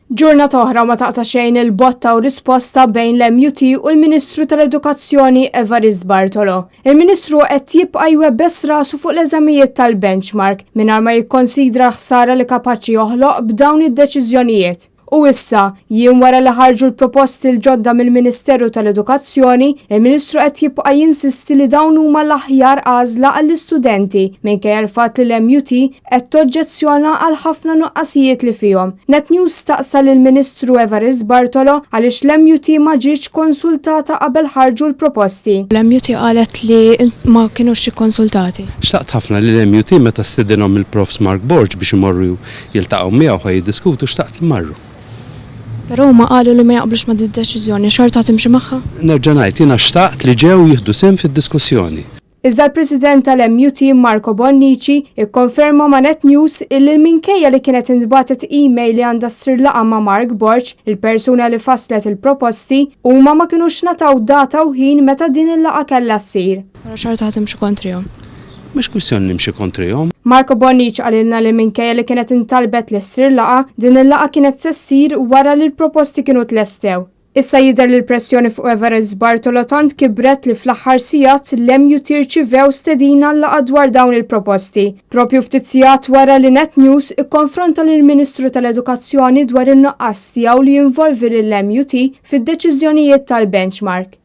Ġurnata oħra ma taqta' xejn il-botta u risposta bejn l-MUT u l-Ministru tal-Edukazzjoni Evarist Bartolo. Il-Ministru qed jibqa' jwebbes rasu fuq l-eżamijiet tal-benchmark mingħajr ma jikkonsidra ħsara li kapaċi joħloq b'dawn id-deċiżjonijiet. U issa, jiem wara li ħarġu l-proposti l-ġodda mill-Ministeru tal-Edukazzjoni, il-Ministru qed jibqa' jinsisti li dawn huma l-aħjar għażla għall-istudenti minkejja l-fatt li l-MUT qed toġġezzjona għal ħafna nuqqasijiet li fihom. Net News staqsa lill-Ministru Evarist Bartolo għaliex l-MUT ma ġietx konsultata qabel ħarġu l-proposti. L-MUT qalet li ma kinux ikkonsultati. Xtaqt ħafna li l-MUT meta stedinhom il-Profs Mark Borg biex imorru jiltaqgħu miegħu jiddiskutu xtaqt li marru. Però huma qalu li ma jaqblux ma' d-deċiżjoni, xorta timxi magħha? Nerġa' ngħid jiena xtaqt li ġew jieħdu sehem fid-diskussjoni. Iżda l-President tal-MUT Marco Bonnici ikkonferma ma' Net News illi minkejja li kienet intbagħtet email li għandha ssir laqgħa ma' Mark Borg, il-persuna li fasslet il-proposti, huma ma kinux nataw data u ħin meta din il-laqgħa kellha ssir. Però xorta timxi kontrihom. Mhux kwistjoni nimxi kontrihom. Marco Bonnici qalilna li minkejja li kienet intalbet li ssir laqgħa, din il-laqgħa kienet se ssir wara li l-proposti kienu tlestew. Issa jidher li l-pressjoni fuq Evarist Bartolo tant kibret li fl-aħħar sigħat l-MUT irċivew stedina l-laqgħa dwar dawn il-proposti. Propju ftit sigħat wara li Net News ikkonfronta lill-Ministru tal-Edukazzjoni dwar in-nuqqas tiegħu li jinvolvi lill-MUT fid-deċiżjonijiet tal-benchmark.